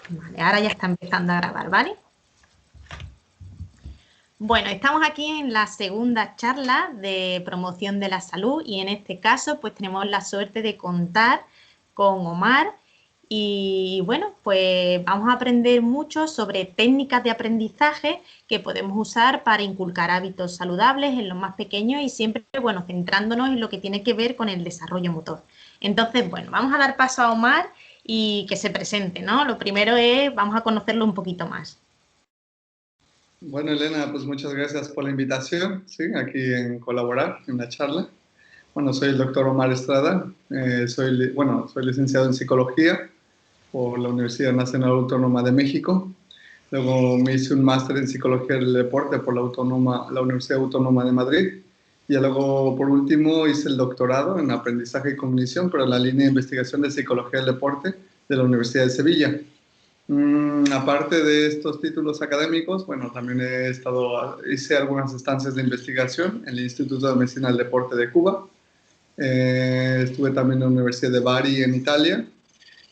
Vale, ahora ya está empezando a grabar, ¿vale? Bueno, estamos aquí en la segunda charla de promoción de la salud y en este caso pues tenemos la suerte de contar con Omar y bueno, pues vamos a aprender mucho sobre técnicas de aprendizaje que podemos usar para inculcar hábitos saludables en los más pequeños y siempre, bueno, centrándonos en lo que tiene que ver con el desarrollo motor. Entonces, bueno, vamos a dar paso a Omar y que se presente, ¿no? Lo primero es, vamos a conocerlo un poquito más. Bueno, Elena, pues muchas gracias por la invitación, ¿sí? Aquí en colaborar en la charla. Bueno, soy el doctor Omar Estrada, soy licenciado en psicología por la Universidad Nacional Autónoma de México. Luego me hice un máster en psicología del deporte por la Universidad Autónoma de Madrid. Y luego, por último, hice el doctorado en aprendizaje y cognición, pero en la línea de investigación de psicología del deporte de la Universidad de Sevilla. Aparte de estos títulos académicos, bueno, también hice algunas estancias de investigación en el Instituto de Medicina del Deporte de Cuba. Estuve también en la Universidad de Bari en Italia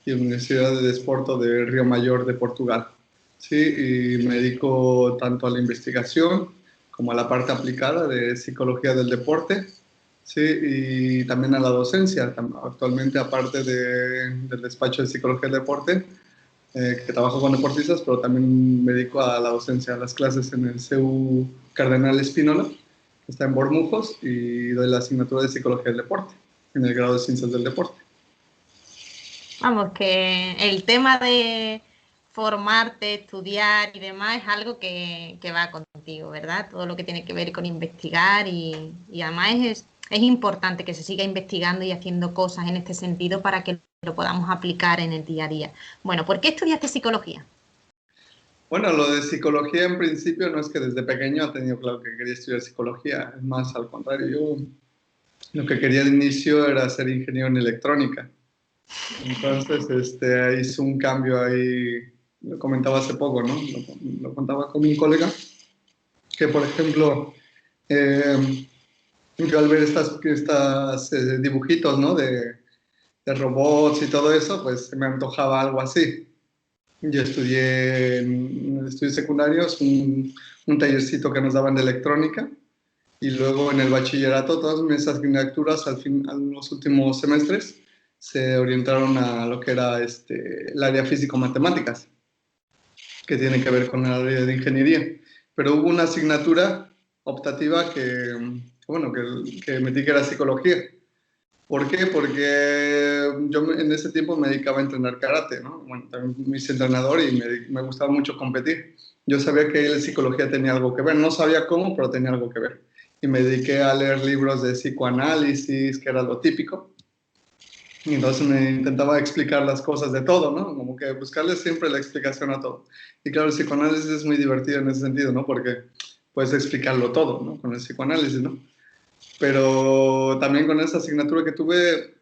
y en la Universidad de Desporto de Río Mayor de Portugal. Sí, y me dedico tanto a la investigación como a la parte aplicada de psicología del deporte, sí, y también a la docencia. Actualmente, aparte del despacho de psicología del deporte, que trabajo con deportistas, pero también me dedico a la docencia, a las clases en el CEU Cardenal Espínola, que está en Bormujos, y doy la asignatura de Psicología del Deporte, en el grado de Ciencias del Deporte. Vamos, que el tema de formarte, estudiar y demás es algo que va contigo, ¿verdad? Todo lo que tiene que ver con investigar y además es importante que se siga investigando y haciendo cosas en este sentido para que lo podamos aplicar en el día a día. Bueno, ¿por qué estudiaste psicología? Bueno, lo de psicología en principio no es que desde pequeño he tenido claro que quería estudiar psicología, es más al contrario, yo lo que quería de inicio era ser ingeniero en electrónica. Entonces, hice un cambio ahí, lo comentaba hace poco, ¿no? Lo contaba con un colega, que por ejemplo, eh, yo al ver estas dibujitos, ¿no? De robots y todo eso, pues se me antojaba algo así. Yo estudié en estudios secundarios un tallercito que nos daban de electrónica y luego en el bachillerato todas mis asignaturas a los últimos semestres se orientaron a lo que era el área físico-matemáticas, que tiene que ver con el área de ingeniería. Pero hubo una asignatura optativa bueno, que metí que era psicología. ¿Por qué? Porque yo en ese tiempo me dedicaba a entrenar karate, ¿no? Bueno, también me hice entrenador y me gustaba mucho competir. Yo sabía que la psicología tenía algo que ver, no sabía cómo, pero tenía algo que ver. Y me dediqué a leer libros de psicoanálisis, que era lo típico. Y entonces me intentaba explicar las cosas de todo, ¿no? Como que buscarle siempre la explicación a todo. Y claro, el psicoanálisis es muy divertido en ese sentido, ¿no? Porque puedes explicarlo todo, ¿no? Con el psicoanálisis, ¿no? Pero también con esa asignatura que tuve,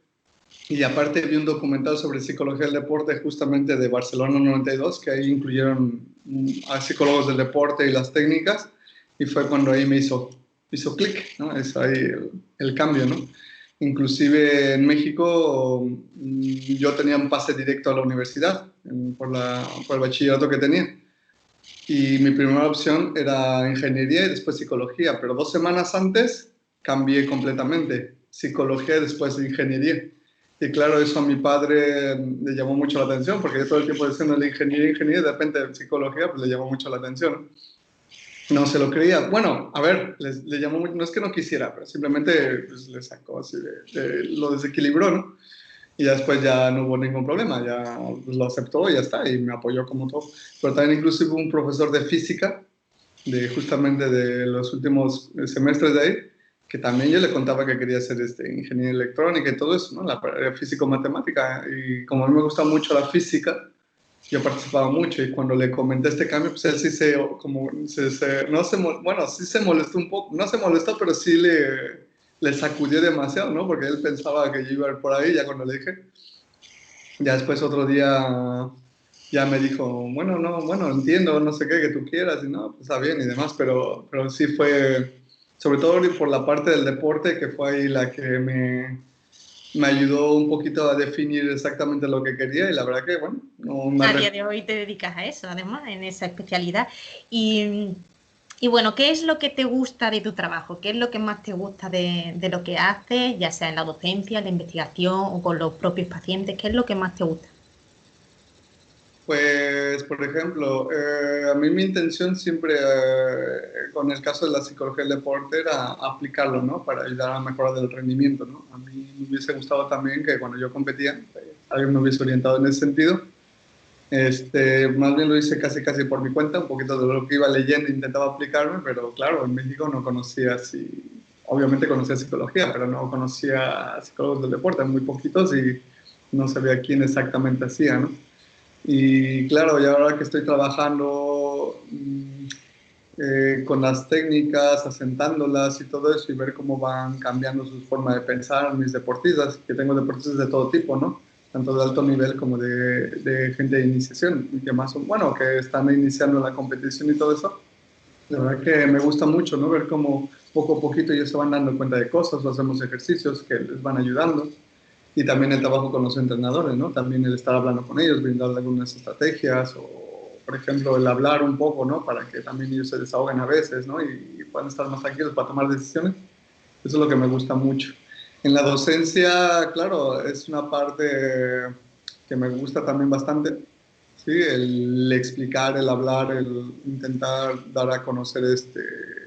y aparte vi un documental sobre psicología del deporte justamente de Barcelona 92, que ahí incluyeron a psicólogos del deporte y las técnicas, y fue cuando ahí hizo clic, ¿no? Es ahí el cambio, ¿no? Inclusive en México yo tenía un pase directo a la universidad por el bachillerato que tenía. Y mi primera opción era ingeniería y después psicología, pero 2 semanas antes cambié completamente, psicología y después ingeniería. Y claro, eso a mi padre le llamó mucho la atención, porque yo todo el tiempo diciendo la ingeniería, y de repente psicología, pues le llamó mucho la atención. No se lo creía. Bueno, a ver, le llamó mucho, no es que no quisiera, pero simplemente pues, le sacó así, lo desequilibró, ¿no? Y ya después ya no hubo ningún problema, ya lo aceptó y ya está, y me apoyó como todo. Pero también incluso hubo un profesor de física, justamente de los últimos semestres de ahí, que también yo le contaba que quería ser ingeniería electrónica y todo eso, ¿no? La físico-matemática. Y como a mí me gusta mucho la física, yo participaba mucho y cuando le comenté este cambio, pues él sí no se, bueno, sí se molestó un poco, no se molestó, pero sí le sacudió demasiado, ¿no? Porque él pensaba que yo iba a ir por ahí, ya cuando le dije. Ya después otro día ya me dijo, bueno, no, bueno, entiendo, no sé qué, que tú quieras, y no, pues está bien y demás, pero sí fue, sobre todo por la parte del deporte, que fue ahí la que me ayudó un poquito a definir exactamente lo que quería y la verdad que, bueno, no me A día de hoy te dedicas a eso, además, en esa especialidad. Y, y bueno, ¿qué es lo que te gusta de tu trabajo? ¿Qué es lo que más te gusta de lo que haces, ya sea en la docencia, en la investigación o con los propios pacientes? ¿Qué es lo que más te gusta? Pues, por ejemplo, a mí mi intención siempre con el caso de la psicología del deporte era aplicarlo, ¿no? Para ayudar a mejorar el rendimiento, ¿no? A mí me hubiese gustado también que cuando yo competía, alguien me hubiese orientado en ese sentido. Más bien lo hice casi por mi cuenta, un poquito de lo que iba leyendo, intentaba aplicarme, pero claro, en México no conocía así, obviamente conocía psicología, pero no conocía psicólogos del deporte, muy poquitos y no sabía quién exactamente hacía, ¿no? Y claro, y ahora que estoy trabajando con las técnicas, asentándolas y todo eso, y ver cómo van cambiando su forma de pensar mis deportistas, que tengo deportistas de todo tipo, ¿no? Tanto de alto nivel como de gente de iniciación, y que más son, bueno, que están iniciando la competición y todo eso. La verdad que me gusta mucho, ¿no? Ver cómo poco a poquito ellos se van dando cuenta de cosas, o hacemos ejercicios que les van ayudando. Y también el trabajo con los entrenadores, ¿no? También el estar hablando con ellos, brindarles algunas estrategias o, por ejemplo, el hablar un poco, ¿no? Para que también ellos se desahoguen a veces, ¿no? Y puedan estar más tranquilos para tomar decisiones. Eso es lo que me gusta mucho. En la docencia, claro, es una parte que me gusta también bastante. Sí, el explicar, el hablar, el intentar dar a conocer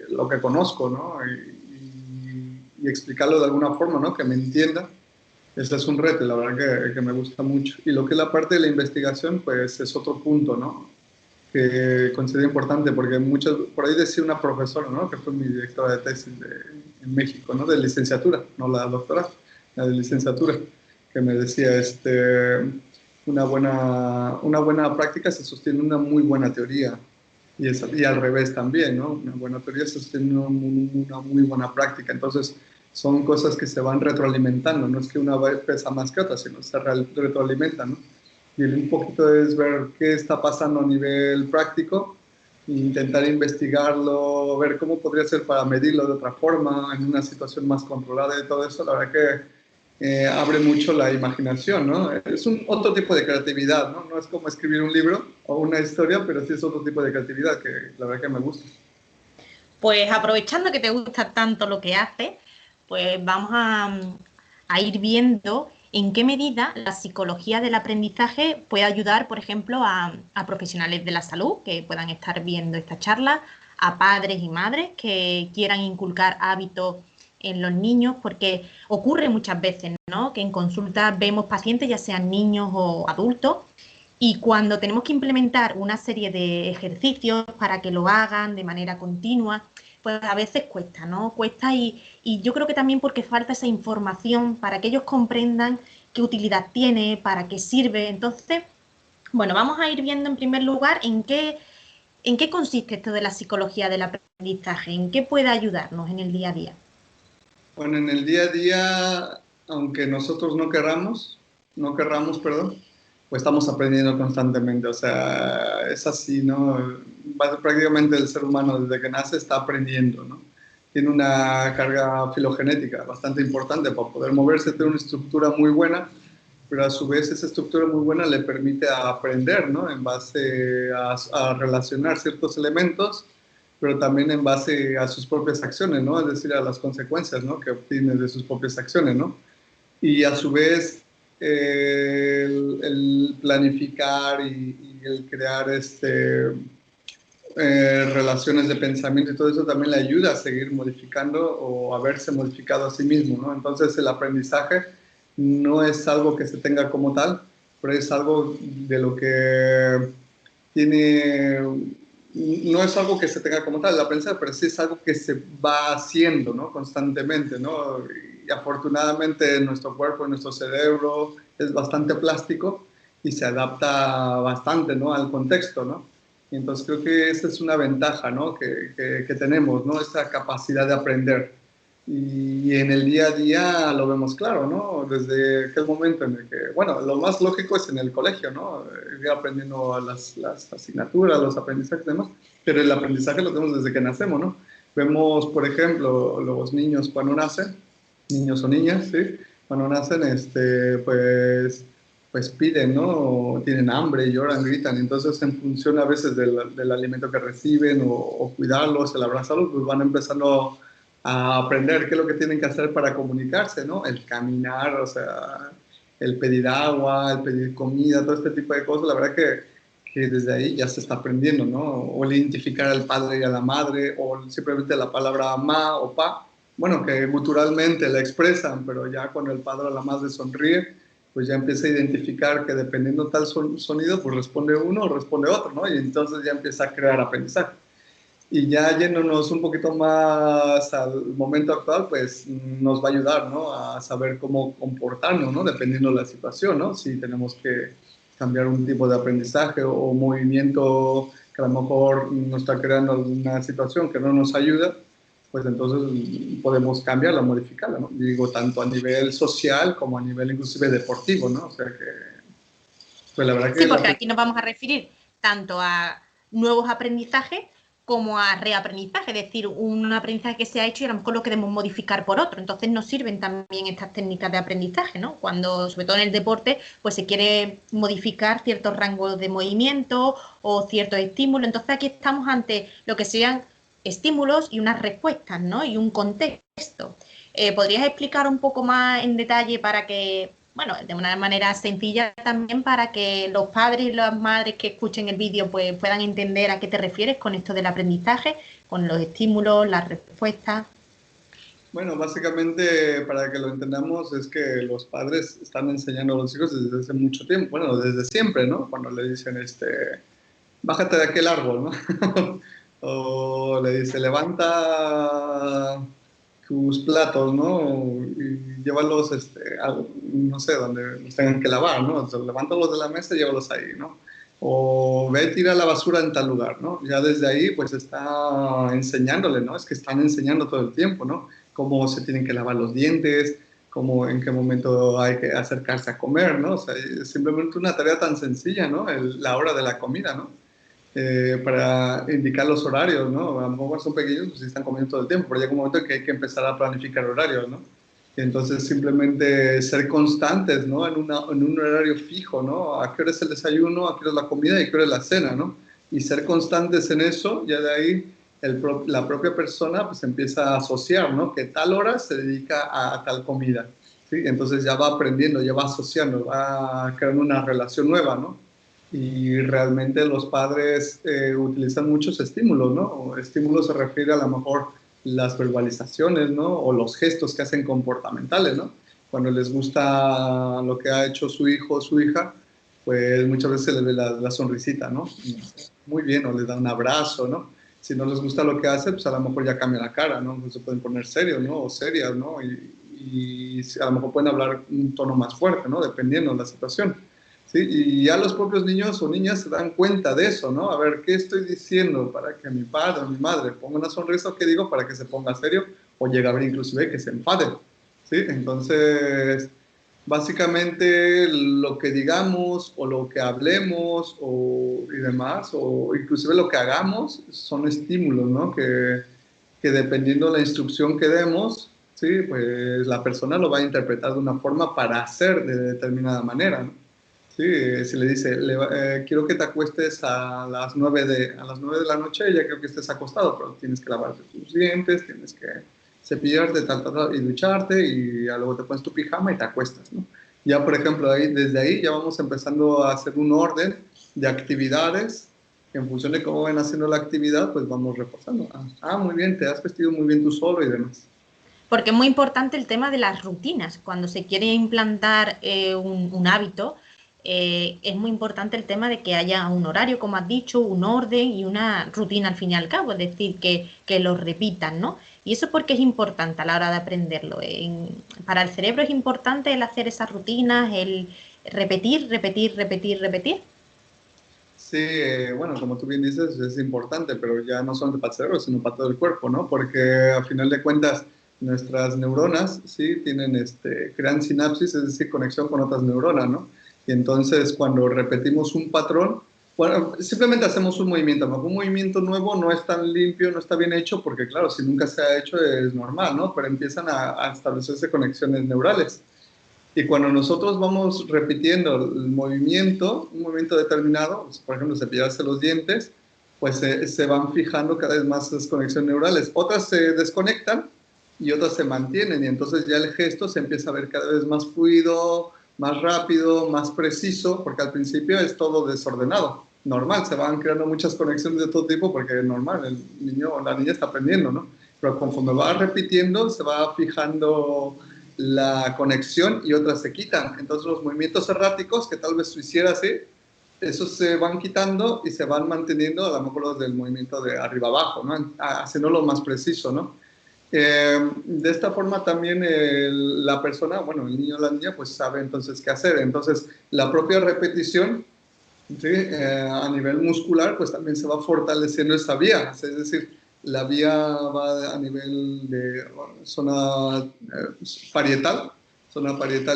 lo que conozco, ¿no? Y explicarlo de alguna forma, ¿no? Que me entienda. Este es un reto, la verdad que me gusta mucho. Y lo que es la parte de la investigación, pues es otro punto, ¿no? Que considero importante, porque muchos, por ahí decía una profesora, ¿no? Que fue mi directora de tesis en México, ¿no? De licenciatura, no la doctora, la de licenciatura, que me decía, una buena práctica se sostiene en una muy buena teoría. Y al revés también, ¿no? Una buena teoría se sostiene en una muy buena práctica. Entonces, son cosas que se van retroalimentando, no es que una vez pesa más que otra, sino se retroalimentan, ¿no? Y un poquito es ver qué está pasando a nivel práctico, e intentar investigarlo, ver cómo podría ser para medirlo de otra forma, en una situación más controlada y todo eso, la verdad que abre mucho la imaginación, ¿no? Es un otro tipo de creatividad, ¿no? No es como escribir un libro o una historia, pero sí es otro tipo de creatividad que la verdad que me gusta. Pues aprovechando que te gusta tanto lo que haces, pues vamos a ir viendo en qué medida la psicología del aprendizaje puede ayudar, por ejemplo, a profesionales de la salud que puedan estar viendo esta charla, a padres y madres que quieran inculcar hábitos en los niños, porque ocurre muchas veces, ¿no? Que en consulta vemos pacientes, ya sean niños o adultos, y cuando tenemos que implementar una serie de ejercicios para que lo hagan de manera continua, pues a veces cuesta, ¿no? Cuesta y yo creo que también porque falta esa información para que ellos comprendan qué utilidad tiene, para qué sirve. Entonces, bueno, vamos a ir viendo en primer lugar en qué consiste esto de la psicología del aprendizaje, en qué puede ayudarnos en el día a día. Bueno, en el día a día, aunque nosotros no querramos, perdón, pues estamos aprendiendo constantemente. O sea, es así, ¿no? Prácticamente el ser humano desde que nace está aprendiendo, ¿no? Tiene una carga filogenética bastante importante para poder moverse, tiene una estructura muy buena, pero a su vez esa estructura muy buena le permite aprender, ¿no? En base a relacionar ciertos elementos, pero también en base a sus propias acciones, ¿no? Es decir, a las consecuencias, ¿no? Que obtiene de sus propias acciones, ¿no? Y a su vez el planificar y el crear relaciones de pensamiento y todo eso también le ayuda a seguir modificando o a verse modificado a sí mismo, ¿no? Entonces el aprendizaje no es algo que se tenga como tal, pero es algo de lo que tiene, no es algo que se tenga como tal el aprendizaje, pero sí es algo que se va haciendo, ¿no? Constantemente, ¿no? Y afortunadamente nuestro cuerpo, nuestro cerebro es bastante plástico y se adapta bastante, ¿no? Al contexto, ¿no? Y entonces creo que esa es una ventaja, ¿no? que tenemos, ¿no? Esa capacidad de aprender. Y en el día a día lo vemos claro, ¿no? Desde aquel momento en el que, bueno, lo más lógico es en el colegio, ¿no? Ir aprendiendo las asignaturas, los aprendizajes y demás, pero el aprendizaje lo tenemos desde que nacemos, ¿no? Vemos, por ejemplo, los niños cuando nacen, niños o niñas, ¿sí? cuando nacen, pues piden, ¿no? Tienen hambre, lloran, gritan. Entonces, en función a veces del alimento que reciben o cuidarlos, el abrazarlos, pues van empezando a aprender qué es lo que tienen que hacer para comunicarse, ¿no? El caminar, o sea, el pedir agua, el pedir comida, todo este tipo de cosas. La verdad que desde ahí ya se está aprendiendo, ¿no? O el identificar al padre y a la madre, o simplemente la palabra ma o pa, bueno, que guturalmente la expresan, pero ya cuando el padre o la madre sonríe, pues ya empieza a identificar que dependiendo tal sonido, pues responde uno o responde otro, ¿no? Y entonces ya empieza a crear aprendizaje. Y ya yéndonos un poquito más al momento actual, pues nos va a ayudar, ¿no? A saber cómo comportarnos, ¿no? Dependiendo de la situación, ¿no? Si tenemos que cambiar un tipo de aprendizaje o movimiento que a lo mejor nos está creando alguna situación que no nos ayuda, pues entonces podemos cambiarla, modificarla, ¿no? Digo, tanto a nivel social como a nivel inclusive deportivo, ¿no? O sea que, pues la verdad que Sí, la... porque aquí nos vamos a referir tanto a nuevos aprendizajes como a reaprendizaje, es decir, un aprendizaje que se ha hecho y a lo mejor lo queremos modificar por otro. Entonces nos sirven también estas técnicas de aprendizaje, ¿no? Cuando, sobre todo en el deporte, pues se quiere modificar ciertos rangos de movimiento o ciertos estímulos. Entonces aquí estamos ante lo que sean estímulos y unas respuestas, ¿no? Y un contexto. ¿Podrías explicar un poco más en detalle para que, bueno, de una manera sencilla también para que los padres y las madres que escuchen el vídeo pues puedan entender a qué te refieres con esto del aprendizaje, con los estímulos, las respuestas? Bueno, básicamente para que lo entendamos es que los padres están enseñando a los hijos desde hace mucho tiempo, bueno, desde siempre, ¿no? Cuando le dicen, bájate de aquel árbol, ¿no? O le dice, levanta tus platos, ¿no? Y llévalos, no sé, donde los tengan que lavar, ¿no? O sea, levántalos de la mesa y llévalos ahí, ¿no? O ve, tira la basura en tal lugar, ¿no? Ya desde ahí, pues está enseñándole, ¿no? Es que están enseñando todo el tiempo, ¿no? Cómo se tienen que lavar los dientes, cómo, en qué momento hay que acercarse a comer, ¿no? O sea, es simplemente una tarea tan sencilla, ¿no? La hora de la comida, ¿no? Para indicar los horarios, ¿no? A lo mejor son pequeños, pues sí están comiendo todo el tiempo, pero llega un momento en que hay que empezar a planificar horarios, ¿no? Y entonces simplemente ser constantes, ¿no? En un horario fijo, ¿no? A qué hora es el desayuno, a qué hora es la comida y a qué hora es la cena, ¿no? Y ser constantes en eso, ya de ahí la propia persona pues empieza a asociar, ¿no? Que tal hora se dedica a tal comida, ¿sí? Entonces ya va aprendiendo, ya va asociando, va creando una relación nueva, ¿no? Y realmente los padres utilizan muchos estímulos, ¿no? Estímulos se refiere a lo mejor las verbalizaciones, ¿no? O los gestos que hacen comportamentales, ¿no? Cuando les gusta lo que ha hecho su hijo o su hija, pues muchas veces se les ve la sonrisita, ¿no? Muy bien, o les da un abrazo, ¿no? Si no les gusta lo que hace, pues a lo mejor ya cambia la cara, ¿no? Pues se pueden poner serios, ¿no? O serias, ¿no? Y a lo mejor pueden hablar un tono más fuerte, ¿no? Dependiendo de la situación. ¿Sí? Y ya los propios niños o niñas se dan cuenta de eso, ¿no? A ver, ¿qué estoy diciendo para que mi padre o mi madre ponga una sonrisa o qué digo para que se ponga serio o llega a ver inclusive que se enfade? ¿Sí? Entonces, básicamente lo que digamos o lo que hablemos y demás, o inclusive lo que hagamos, son estímulos, ¿no? Que dependiendo de la instrucción que demos, ¿sí? Pues la persona lo va a interpretar de una forma para hacer de determinada manera, ¿no? Sí, si le dice, quiero que te acuestes a las 9 de la noche, ya quiero que estés acostado, pero tienes que lavarte tus dientes, tienes que cepillarte, y ducharte, y ya luego te pones tu pijama y te acuestas, ¿no? Ya, por ejemplo, desde ahí ya vamos empezando a hacer un orden de actividades, que en función de cómo van haciendo la actividad, pues vamos reforzando. Muy bien, te has vestido muy bien tú solo y demás. Porque es muy importante el tema de las rutinas. Cuando se quiere implantar un hábito, es muy importante el tema de que haya un horario, como has dicho, un orden y una rutina al fin y al cabo, es decir, que lo repitan, ¿no? Y eso porque es importante a la hora de aprenderlo. Para el cerebro es importante el hacer esas rutinas, el repetir, repetir, repetir, repetir. Sí, bueno, como tú bien dices, es importante, pero ya no solamente para el cerebro, sino para todo el cuerpo, ¿no? Porque a final de cuentas, nuestras neuronas, sí, crean sinapsis, es decir, conexión con otras neuronas, ¿no? Y entonces, cuando repetimos un patrón, bueno, simplemente hacemos un movimiento, ¿no? Un movimiento nuevo no es tan limpio, no está bien hecho, porque claro, si nunca se ha hecho es normal, ¿no? Pero empiezan a establecerse conexiones neurales. Y cuando nosotros vamos repitiendo el movimiento, un movimiento determinado, pues, por ejemplo, cepillarse los dientes, pues se van fijando cada vez más esas conexiones neurales. Otras se desconectan y otras se mantienen, y entonces ya el gesto se empieza a ver cada vez más fluido, más rápido, más preciso, porque al principio es todo desordenado. Normal, se van creando muchas conexiones de todo tipo porque es normal, el niño o la niña está aprendiendo, ¿no? Pero conforme va repitiendo, se va fijando la conexión y otras se quitan. Entonces los movimientos erráticos que tal vez tú hicieras así, esos se van quitando y se van manteniendo, a lo mejor los del movimiento de arriba abajo, ¿no? Haciéndolo más preciso, ¿no? De esta forma también la persona, bueno, el niño o la niña, pues sabe entonces qué hacer. Entonces la propia repetición, ¿sí? A nivel muscular, pues también se va fortaleciendo esa vía, es decir, la vía va a nivel de zona parietal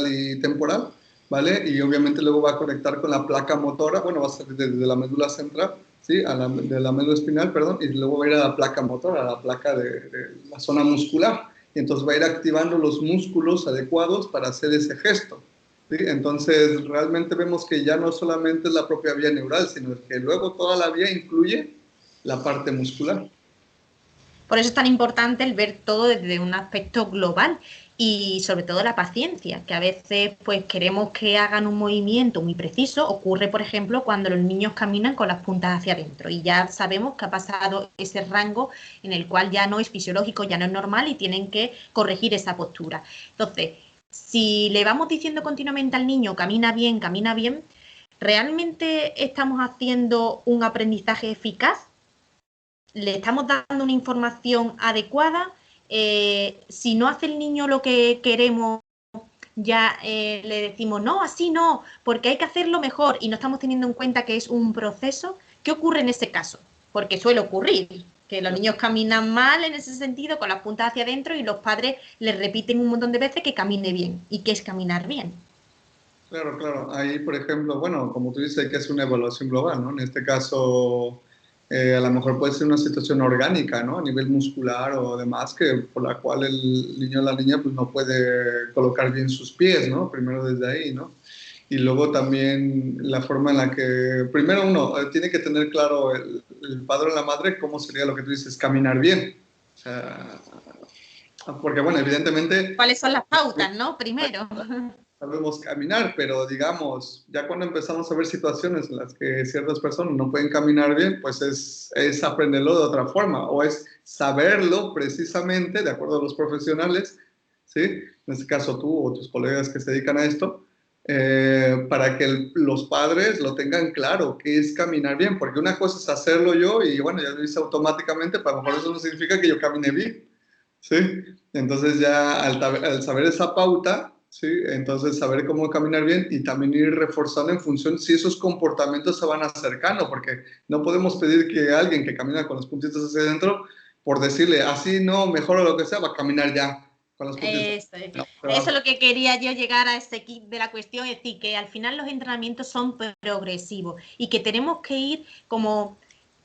y temporal, ¿vale? Y obviamente luego va a conectar con la placa motora, bueno, va a salir desde la médula central, ¿sí? De la médula espinal, perdón, y luego va a ir a la placa motora, a la placa de la zona muscular, y entonces va a ir activando los músculos adecuados para hacer ese gesto. ¿Sí? Entonces, realmente vemos que ya no solamente es la propia vía neural, sino que luego toda la vía incluye la parte muscular. Por eso es tan importante el ver todo desde un aspecto global y sobre todo la paciencia, que a veces pues queremos que hagan un movimiento muy preciso. Ocurre, por ejemplo, cuando los niños caminan con las puntas hacia adentro y ya sabemos que ha pasado ese rango en el cual ya no es fisiológico, ya no es normal y tienen que corregir esa postura. Entonces, si le vamos diciendo continuamente al niño camina bien, ¿realmente estamos haciendo un aprendizaje eficaz? ¿Le estamos dando una información adecuada? Si no hace el niño lo que queremos, ya le decimos, no, así no, porque hay que hacerlo mejor y no estamos teniendo en cuenta que es un proceso. ¿Qué ocurre en ese caso? Porque suele ocurrir que los niños caminan mal en ese sentido, con las puntas hacia adentro, y los padres les repiten un montón de veces que camine bien. ¿Y qué es caminar bien? Claro, claro. Ahí, por ejemplo, bueno, como tú dices, hay que hacer una evaluación global, ¿no? En este caso, a lo mejor puede ser una situación orgánica, ¿no? A nivel muscular o demás, que por la cual el niño o la niña pues no puede colocar bien sus pies, ¿no? Primero desde ahí, ¿no? Y luego también la forma en la que, primero uno tiene que tener claro el padre o la madre cómo sería lo que tú dices, caminar bien. O sea, porque bueno, evidentemente ¿Cuáles son las pautas, no? Primero. sabemos caminar, pero digamos, ya cuando empezamos a ver situaciones en las que ciertas personas no pueden caminar bien, pues es aprenderlo de otra forma, o es saberlo precisamente, de acuerdo a los profesionales, ¿sí? En este caso tú o tus colegas que se dedican a esto, para que los padres lo tengan claro, qué es caminar bien, porque una cosa es hacerlo yo y bueno, ya lo hice automáticamente, pero a lo mejor eso no significa que yo camine bien, ¿sí? Entonces ya al saber esa pauta, ¿sí? Entonces saber cómo caminar bien y también ir reforzando en función si esos comportamientos se van acercando, porque no podemos pedir que alguien que camina con los puntitos hacia adentro, por decirle así no, mejor o lo que sea, va a caminar ya con los puntitos. Eso es. No, Eso es lo que quería yo llegar a este kit de la cuestión, es decir, que al final los entrenamientos son progresivos y que tenemos que ir como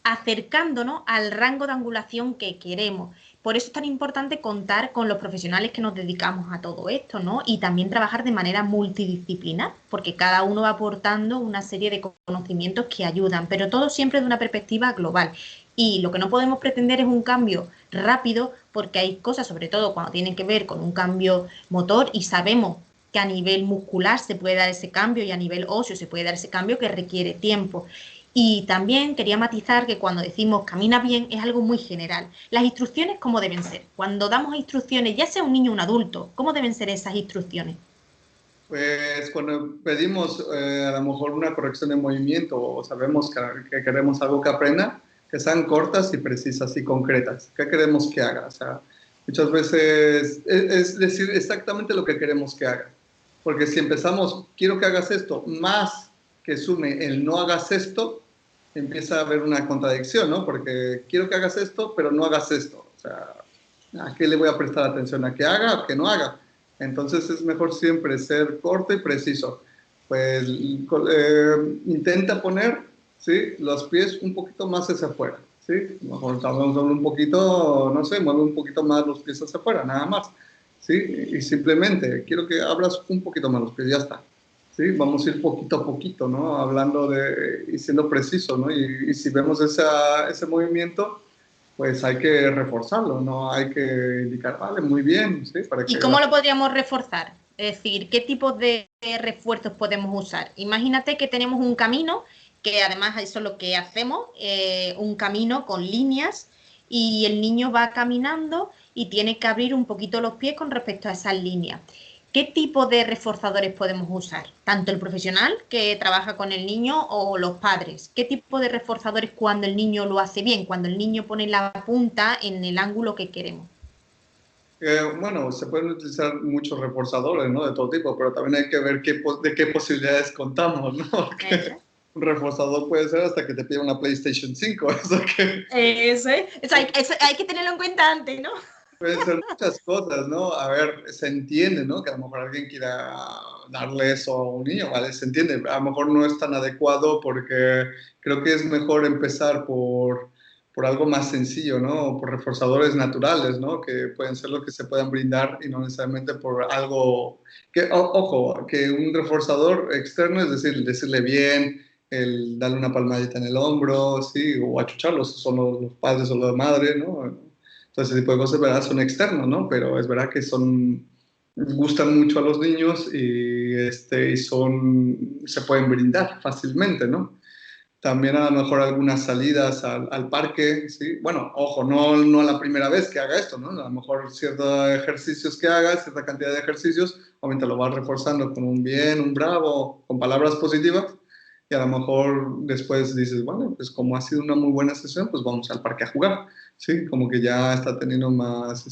acercándonos al rango de angulación que queremos. Por eso es tan importante contar con los profesionales que nos dedicamos a todo esto, ¿no? Y también trabajar de manera multidisciplinar, porque cada uno va aportando una serie de conocimientos que ayudan, pero todo siempre de una perspectiva global. Y lo que no podemos pretender es un cambio rápido, porque hay cosas, sobre todo cuando tienen que ver con un cambio motor, y sabemos que a nivel muscular se puede dar ese cambio y a nivel óseo se puede dar ese cambio que requiere tiempo. Y también quería matizar que cuando decimos camina bien es algo muy general. Las instrucciones, ¿cómo deben ser? Cuando damos instrucciones, ya sea un niño o un adulto, ¿cómo deben ser esas instrucciones? pues cuando pedimos a lo mejor una corrección de movimiento o sabemos que queremos algo que aprenda, que sean cortas y precisas y concretas. ¿Qué queremos que haga? O sea, muchas veces es decir exactamente lo que queremos que haga. Porque si empezamos, quiero que hagas esto, más que sume el no hagas esto, empieza a haber una contradicción, ¿no? Porque quiero que hagas esto, pero no hagas esto. O sea, ¿a qué le voy a prestar atención? ¿A que haga o que no haga? Entonces es mejor siempre ser corto y preciso. Pues intenta poner, ¿sí? Los pies un poquito más hacia afuera, ¿sí? Mejor un poquito, no sé, mueve un poquito más los pies hacia afuera, nada más, ¿sí? Y simplemente quiero que abras un poquito más los pies, ya está. ¿Sí? Vamos a ir poquito a poquito, ¿no? Hablando y siendo preciso, ¿no? Y si vemos ese movimiento, pues hay que reforzarlo, ¿no? Hay que indicar, vale, muy bien, ¿sí? Para ¿Y que cómo lo podríamos reforzar? Es decir, ¿qué tipo de refuerzos podemos usar? Imagínate que tenemos un camino, que además eso es lo que hacemos, un camino con líneas y el niño va caminando y tiene que abrir un poquito los pies con respecto a esas líneas. ¿Qué tipo de reforzadores podemos usar? Tanto el profesional que trabaja con el niño o los padres. ¿Qué tipo de reforzadores cuando el niño lo hace bien? Cuando el niño pone la punta en el ángulo que queremos. bueno, se pueden utilizar muchos reforzadores, ¿no? De todo tipo, pero también hay que ver de qué posibilidades contamos, ¿no? Porque Eso. un reforzador puede ser hasta que te pida una PlayStation 5, eso que Eso es. Eso hay que tenerlo en cuenta antes, ¿no? pueden ser muchas cosas, ¿no? A ver, se entiende, ¿no? Que a lo mejor alguien quiera darle eso a un niño, ¿vale? Se entiende. A lo mejor no es tan adecuado porque creo que es mejor empezar por algo más sencillo, ¿no? Por reforzadores naturales, ¿no? Que pueden ser los que se puedan brindar y no necesariamente por algo que, ojo, que un reforzador externo, es decir, decirle bien, el darle una palmadita en el hombro, sí, o achucharlos, son los padres o la madre, ¿no? Entonces, ese tipo de cosas, ¿verdad? Son externos, ¿no? Pero es verdad que gustan mucho a los niños y se pueden brindar fácilmente, ¿no? También a lo mejor algunas salidas al parque, ¿sí? Bueno, ojo, no la primera vez que haga esto, ¿no? A lo mejor ciertos ejercicios que haga, cierta cantidad de ejercicios, obviamente lo vas reforzando con un bien, un bravo, con palabras positivas, y a lo mejor después dices, bueno, pues como ha sido una muy buena sesión, pues vamos al parque a jugar, ¿sí? Como que ya está teniendo más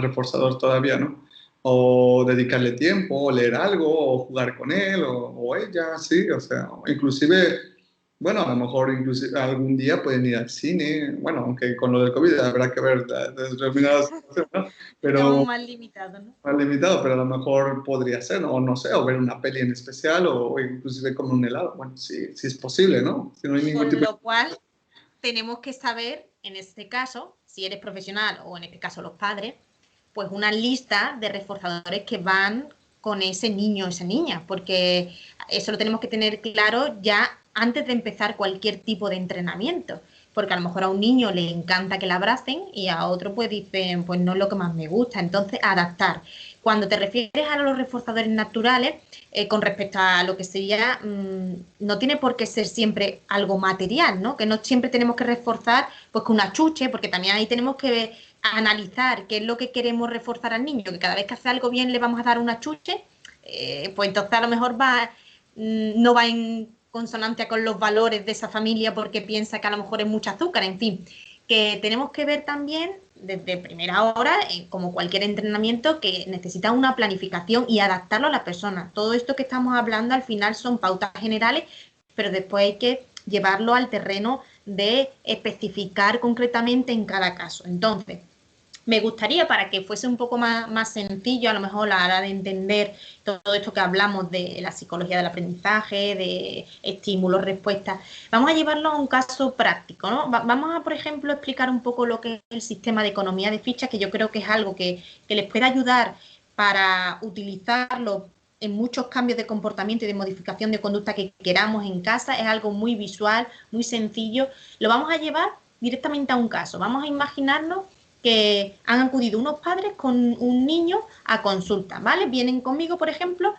reforzador todavía, ¿no? O dedicarle tiempo, o leer algo, o jugar con él, o ella, ¿sí? O sea, inclusive bueno, a lo mejor inclusive algún día pueden ir al cine, bueno, aunque con lo del COVID habrá que ver determinadas situaciones, ¿no? Estamos Pero más limitados, ¿no? más limitado, pero a lo mejor podría ser, ¿no? O no sé, o ver una peli en especial, o inclusive comer un helado. Bueno, sí, sí es posible, ¿no? Si no hay ningún Con tipo de... lo cual, tenemos que saber, en este caso, si eres profesional o en este caso los padres, pues una lista de reforzadores que van con ese niño o esa niña, porque eso lo tenemos que tener claro ya antes de empezar cualquier tipo de entrenamiento, porque a lo mejor a un niño le encanta que la abracen y a otro pues dicen, pues no es lo que más me gusta, entonces adaptar. Cuando te refieres a los reforzadores naturales, con respecto a lo que sería, no tiene por qué ser siempre algo material, ¿no? Que no siempre tenemos que reforzar pues con una chuche, porque también ahí tenemos que analizar qué es lo que queremos reforzar al niño, que cada vez que hace algo bien le vamos a dar una chuche, pues entonces a lo mejor no va en consonancia con los valores de esa familia porque piensa que a lo mejor es mucho azúcar, en fin, que tenemos que ver también desde primera hora, como cualquier entrenamiento, que necesita una planificación y adaptarlo a la persona. Todo esto que estamos hablando al final son pautas generales, pero después hay que llevarlo al terreno de especificar concretamente en cada caso. Entonces, me gustaría, para que fuese un poco más sencillo, a lo mejor a la hora de entender todo esto que hablamos de la psicología del aprendizaje, de estímulos, respuestas, vamos a llevarlo a un caso práctico, ¿no? Vamos a, por ejemplo, explicar un poco lo que es el sistema de economía de fichas, que yo creo que es algo que les puede ayudar para utilizarlo en muchos cambios de comportamiento y de modificación de conducta que queramos en casa. Es algo muy visual, muy sencillo. Lo vamos a llevar directamente a un caso. Vamos a imaginarnos que han acudido unos padres con un niño a consulta, ¿vale? Vienen conmigo, por ejemplo,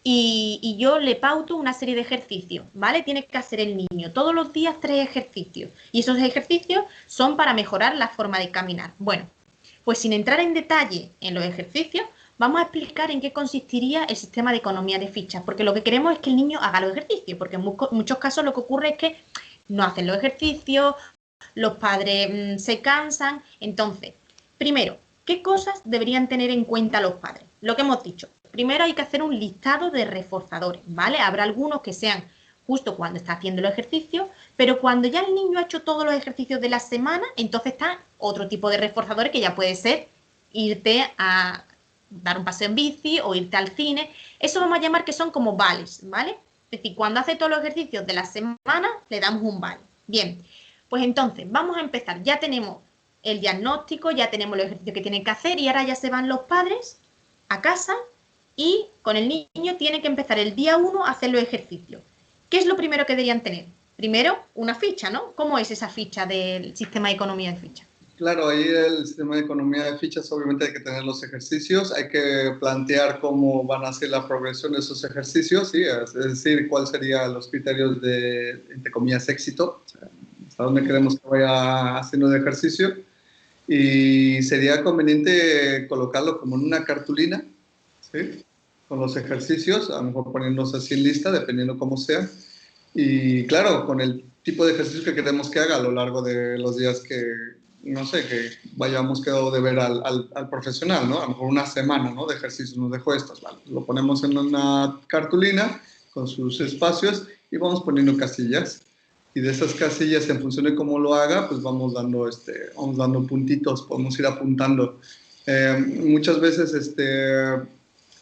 y yo le pauto una serie de ejercicios, ¿vale? Tiene que hacer el niño todos los días 3 ejercicios. Y esos ejercicios son para mejorar la forma de caminar. Bueno, pues sin entrar en detalle en los ejercicios, vamos a explicar en qué consistiría el sistema de economía de fichas, porque lo que queremos es que el niño haga los ejercicios, porque en muchos casos lo que ocurre es que no hacen los ejercicios, los padres se cansan. Entonces, primero, ¿qué cosas deberían tener en cuenta los padres? Lo que hemos dicho. Primero hay que hacer un listado de reforzadores, ¿vale? Habrá algunos que sean justo cuando está haciendo el ejercicio, pero cuando ya el niño ha hecho todos los ejercicios de la semana, entonces está otro tipo de reforzadores que ya puede ser irte a dar un paseo en bici o irte al cine. Eso vamos a llamar que son como vales, ¿vale? Es decir, cuando hace todos los ejercicios de la semana, le damos un vale. Bien, pues entonces, vamos a empezar. Ya tenemos el diagnóstico, ya tenemos los ejercicios que tienen que hacer y ahora ya se van los padres a casa y con el niño tiene que empezar el día 1 a hacer los ejercicios. ¿Qué es lo primero que deberían tener? Primero, una ficha, ¿no? ¿Cómo es esa ficha del sistema de economía de fichas? Claro, ahí el sistema de economía de fichas, obviamente hay que tener los ejercicios, hay que plantear cómo van a ser la progresión de esos ejercicios, ¿sí? Es decir, cuáles serían los criterios de, entre comillas, éxito, o sea, hasta dónde queremos que vaya haciendo el ejercicio, y sería conveniente colocarlo como en una cartulina, ¿sí? Con los ejercicios, a lo mejor poniéndose así en lista, dependiendo cómo sea, y claro, con el tipo de ejercicio que queremos que haga a lo largo de los días que, no sé, que vayamos quedado de ver al profesional, ¿no? A lo mejor una semana, ¿no? De ejercicios nos dejó estos, ¿vale? Lo ponemos en una cartulina con sus espacios y vamos poniendo casillas. Y de esas casillas, en función de cómo lo haga, pues vamos dando puntitos, podemos ir apuntando. Muchas veces,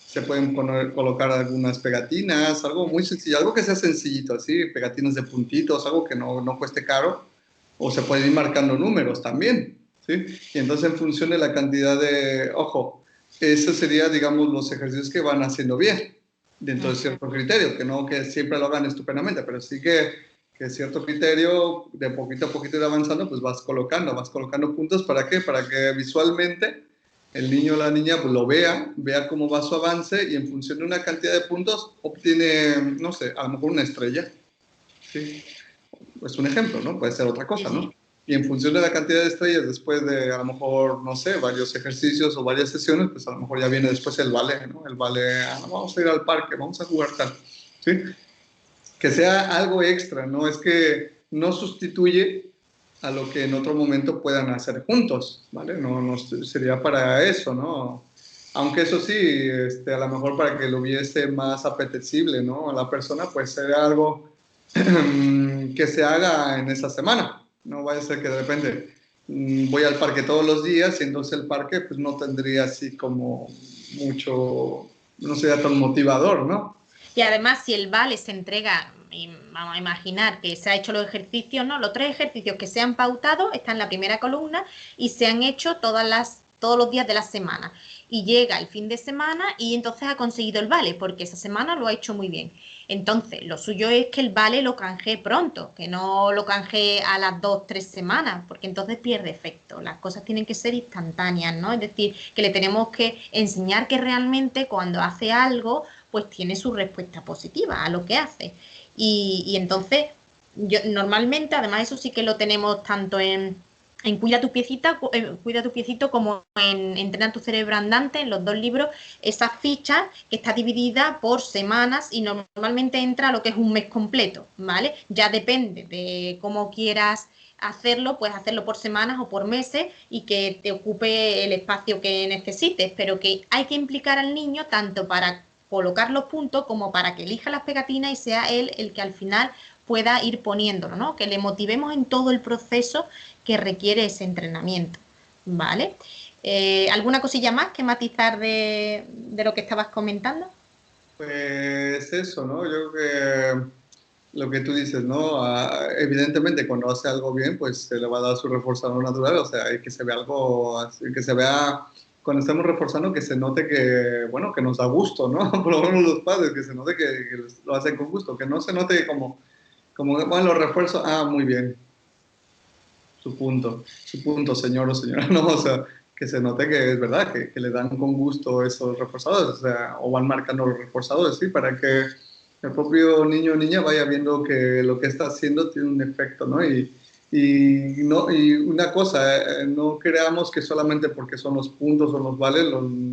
se pueden colocar algunas pegatinas, algo muy sencillo, algo que sea sencillito, así, pegatinas de puntitos, algo que no cueste caro, o se pueden ir marcando números también, ¿sí? Y entonces en función de la cantidad de, ojo, eso sería, digamos, los ejercicios que van haciendo bien, dentro de cierto criterio, que no que siempre lo hagan estupendamente, pero sí que cierto criterio, de poquito a poquito ir avanzando, pues vas colocando puntos, ¿para qué? Para que visualmente el niño o la niña pues, lo vea cómo va su avance y en función de una cantidad de puntos obtiene, no sé, a lo mejor una estrella. ¿Sí? Es un ejemplo, ¿no? Puede ser otra Sí, cosa, ¿no? sí. Y en función de la cantidad de estrellas, después de a lo mejor, no sé, varios ejercicios o varias sesiones, pues a lo mejor ya viene después el ballet, ¿no? El ballet, vamos a ir al parque, vamos a jugar tal, ¿sí? Que sea algo extra, ¿no? Es que no sustituye a lo que en otro momento puedan hacer juntos, ¿vale? No sería para eso, ¿no? Aunque eso sí, a lo mejor para que lo viese más apetecible, ¿no? A la persona, pues sería algo que se haga en esa semana. No vaya a ser que de repente voy al parque todos los días y entonces el parque pues no tendría así como mucho, no sería tan motivador, ¿no? Y además, si el vale se entrega, y vamos a imaginar que se ha hecho los ejercicios, ¿no? Los 3 ejercicios que se han pautado están en la primera columna y se han hecho todos los días de la semana. Y llega el fin de semana y entonces ha conseguido el vale, porque esa semana lo ha hecho muy bien. Entonces, lo suyo es que el vale lo canjee pronto, que no lo canjee a las 2, 3 semanas, porque entonces pierde efecto. Las cosas tienen que ser instantáneas, ¿no? Es decir, que le tenemos que enseñar que realmente cuando hace algo pues tiene su respuesta positiva a lo que hace. Y entonces, yo normalmente, además eso sí que lo tenemos tanto en Cuida tu piecito como en Entrena tu cerebro andante, en los 2 libros, esa ficha que está dividida por semanas y normalmente entra a lo que es un mes completo, ¿vale? Ya depende de cómo quieras hacerlo, puedes hacerlo por semanas o por meses y que te ocupe el espacio que necesites, pero que hay que implicar al niño tanto para colocar los puntos como para que elija las pegatinas y sea él el que al final pueda ir poniéndolo, ¿no? Que le motivemos en todo el proceso que requiere ese entrenamiento, ¿vale? ¿Alguna cosilla más que matizar de lo que estabas comentando? Pues eso, ¿no? Yo creo que lo que tú dices, ¿no? Evidentemente, cuando hace algo bien, pues se le va a dar su reforzador natural, o sea, hay que se vea algo, que se vea, cuando estamos reforzando, que se note que, bueno, que nos da gusto, ¿no? Por lo menos los padres, que se note que lo hacen con gusto, que no se note como bueno, lo refuerzo, muy bien, su punto, señor o señora, no, o sea, que se note que es verdad, que le dan con gusto esos reforzadores, o sea, o van marcando los reforzadores, ¿sí? Para que el propio niño o niña vaya viendo que lo que está haciendo tiene un efecto, ¿no? Y una cosa, no creamos que solamente porque son los puntos o los vales,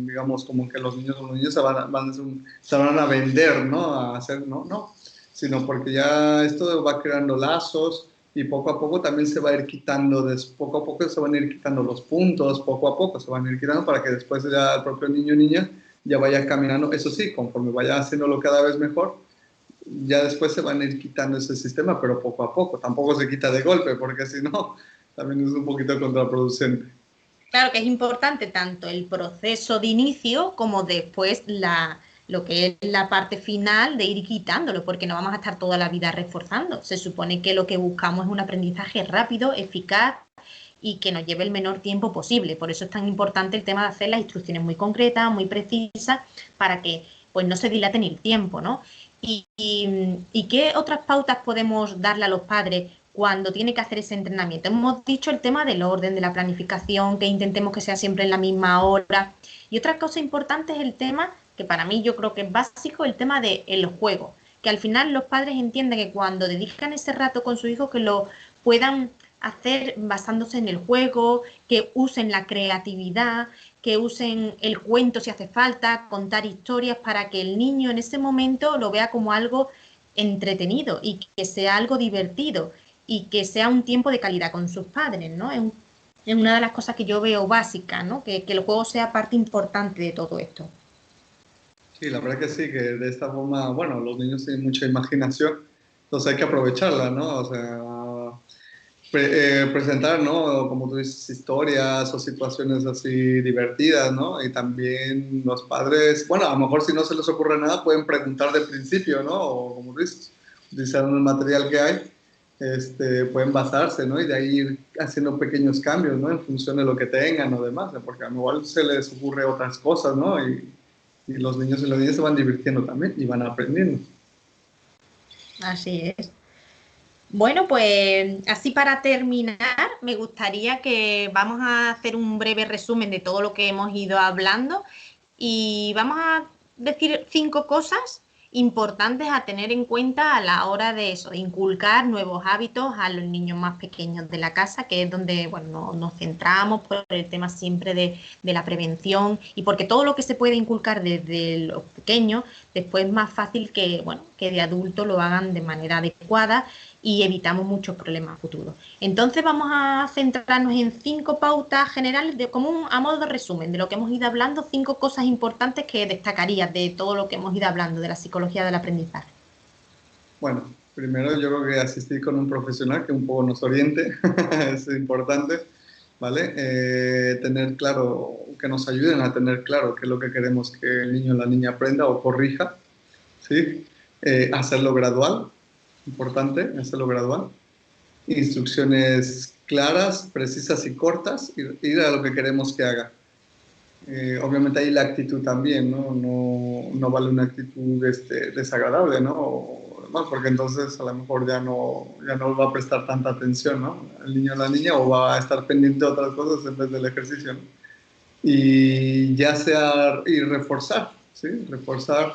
digamos, como que los niños se van a vender, ¿no? A hacer, no, sino porque ya esto va creando lazos, y poco a poco también se va a ir quitando, poco a poco se van a ir quitando los puntos, poco a poco se van a ir quitando para que después ya el propio niño o niña ya vaya caminando, eso sí, conforme vaya haciéndolo cada vez mejor, ya después se van a ir quitando ese sistema, pero poco a poco, tampoco se quita de golpe, porque si no, también es un poquito contraproducente. Claro que es importante tanto el proceso de inicio como después lo que es la parte final de ir quitándolo, porque no vamos a estar toda la vida reforzando. Se supone que lo que buscamos es un aprendizaje rápido, eficaz y que nos lleve el menor tiempo posible. Por eso es tan importante el tema de hacer las instrucciones muy concretas, muy precisas, para que pues no se dilate ni el tiempo, ¿no? ¿Y qué otras pautas podemos darle a los padres cuando tiene que hacer ese entrenamiento? Hemos dicho el tema del orden, de la planificación, que intentemos que sea siempre en la misma hora. Y otra cosa importante es el tema, que para mí yo creo que es básico, el tema del juego. Que al final los padres entienden que cuando dedican ese rato con su hijo, que lo puedan hacer basándose en el juego, que usen la creatividad, que usen el cuento si hace falta, contar historias para que el niño en ese momento lo vea como algo entretenido y que sea algo divertido y que sea un tiempo de calidad con sus padres, ¿no? Es una de las cosas que yo veo básicas, ¿no? Que el juego sea parte importante de todo esto. Sí, la verdad que sí, que de esta forma, bueno, los niños tienen mucha imaginación, entonces hay que aprovecharla, ¿no? O sea, presentar, ¿no? Como tú dices, historias o situaciones así divertidas, ¿no? Y también los padres, bueno, a lo mejor si no se les ocurre nada, pueden preguntar de principio, ¿no? O como tú dices, utilizar el material que hay, pueden basarse, ¿no? Y de ahí ir haciendo pequeños cambios, ¿no? En función de lo que tengan o demás, ¿no? Porque a lo mejor se les ocurre otras cosas, ¿no? Y los niños y las niñas se van divirtiendo también y van aprendiendo. Así es. Bueno, pues así para terminar, me gustaría que vamos a hacer un breve resumen de todo lo que hemos ido hablando y vamos a decir 5 cosas importantes a tener en cuenta a la hora de eso, de inculcar nuevos hábitos a los niños más pequeños de la casa, que es donde bueno, nos centramos por el tema siempre de la prevención y porque todo lo que se puede inculcar desde los pequeños, después es más fácil que, bueno, que de adultos lo hagan de manera adecuada y evitamos muchos problemas futuros. Entonces vamos a centrarnos en 5 pautas generales, a modo de resumen de lo que hemos ido hablando, 5 cosas importantes que destacarías de todo lo que hemos ido hablando de la psicología del aprendizaje. Bueno, primero yo creo que asistir con un profesional que un poco nos oriente, es importante, ¿vale? Tener claro, que nos ayuden a tener claro qué es lo que queremos que el niño o la niña aprenda o corrija, ¿sí? Hacerlo gradual, importante, hacerlo gradual. Instrucciones claras, precisas y cortas, ir a lo que queremos que haga. Obviamente ahí la actitud también, ¿no? No vale una actitud desagradable, ¿no? O demás, porque entonces a lo mejor ya no va a prestar tanta atención, ¿no? El niño o la niña, o va a estar pendiente de otras cosas en vez del ejercicio, ¿no? Y ya sea, y reforzar, ¿sí? Reforzar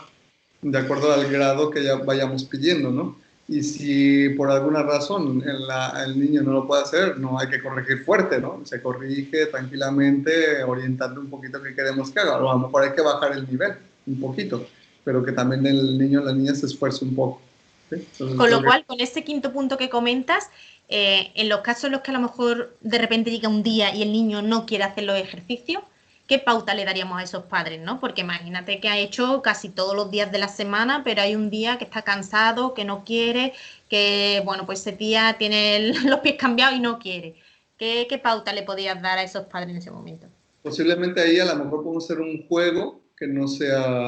de acuerdo al grado que ya vayamos pidiendo, ¿no? Y si por alguna razón el niño no lo puede hacer, no hay que corregir fuerte, ¿no? Se corrige tranquilamente, orientando un poquito qué queremos que haga. O a lo mejor hay que bajar el nivel un poquito, pero que también el niño o la niña se esfuerce un poco. ¿Sí? Entonces, Con creo lo que cual, con este quinto punto que comentas, en los casos en los que a lo mejor de repente llega un día y el niño no quiere hacer los ejercicios, ¿qué pauta le daríamos a esos padres, no? Porque imagínate que ha hecho casi todos los días de la semana, pero hay un día que está cansado, que no quiere, que, bueno, pues ese día tiene los pies cambiados y no quiere. ¿Qué pauta le podías dar a esos padres en ese momento? posiblemente ahí a lo mejor podemos hacer un juego que no sea.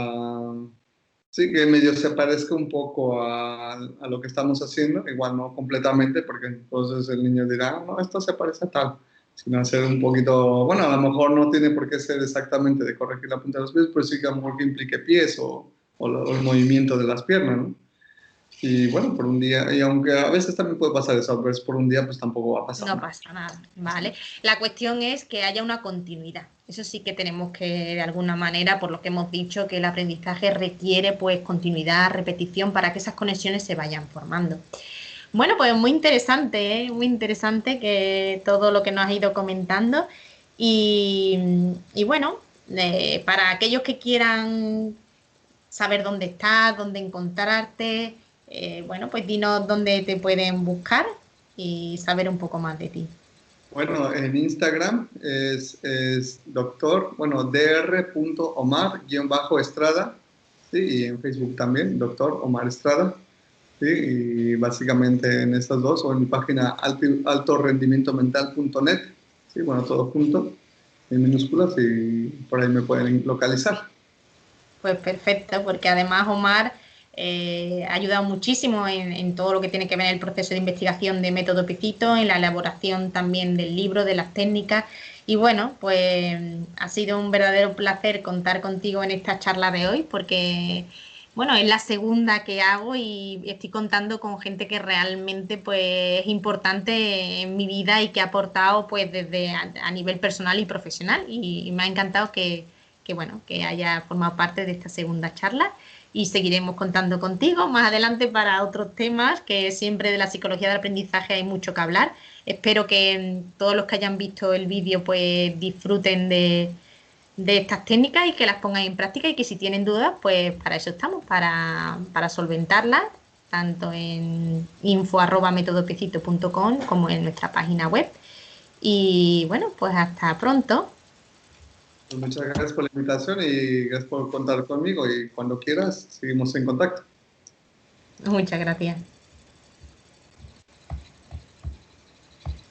Sí, que medio se parezca un poco a lo que estamos haciendo, igual no completamente, porque entonces el niño dirá, "Ah, no, esto se parece a tal", sino hacer un poquito, bueno, a lo mejor no tiene por qué ser exactamente de corregir la punta de los pies, pero sí que a lo mejor que implique pies o el movimiento de las piernas, ¿no? Y bueno, por un día, y aunque a veces también puede pasar eso, pero es por un día, pues tampoco va a pasar No nada. pasa nada, ¿vale? La cuestión es que haya una continuidad. Eso sí que tenemos que, de alguna manera, por lo que hemos dicho, que el aprendizaje requiere pues continuidad, repetición, para que esas conexiones se vayan formando. Bueno, pues muy interesante, ¿eh? Muy interesante que todo lo que nos has ido comentando. Y bueno, para aquellos que quieran saber dónde estás, dónde encontrarte, bueno, pues dinos dónde te pueden buscar y saber un poco más de ti. Bueno, en Instagram es doctor, bueno, dr.omar_estrada, ¿sí? Y en Facebook también, doctor Omar Estrada, ¿sí? Y básicamente en estas dos, o en mi página altorendimientomental.net, ¿sí? Bueno, todo junto, en minúsculas, y por ahí me pueden localizar. Pues perfecto, porque además Omar Ha ayudado muchísimo en todo lo que tiene que ver el proceso de investigación de Método Pecito, en la elaboración también del libro, de las técnicas. Y bueno, pues ha sido un verdadero placer contar contigo en esta charla de hoy, porque bueno, es la segunda que hago y estoy contando con gente que realmente pues es importante en mi vida y que ha aportado pues desde a nivel personal y profesional. Y me ha encantado que bueno, que haya formado parte de esta segunda charla y seguiremos contando contigo más adelante para otros temas, que siempre de la psicología del aprendizaje hay mucho que hablar. Espero que todos los que hayan visto el vídeo pues disfruten de estas técnicas y que las pongan en práctica, y que si tienen dudas, pues para eso estamos, para solventarlas, tanto en info@metodopecito.com como en nuestra página web. Y bueno, pues hasta pronto. Pues muchas gracias por la invitación y gracias por contar conmigo y cuando quieras seguimos en contacto. Muchas gracias.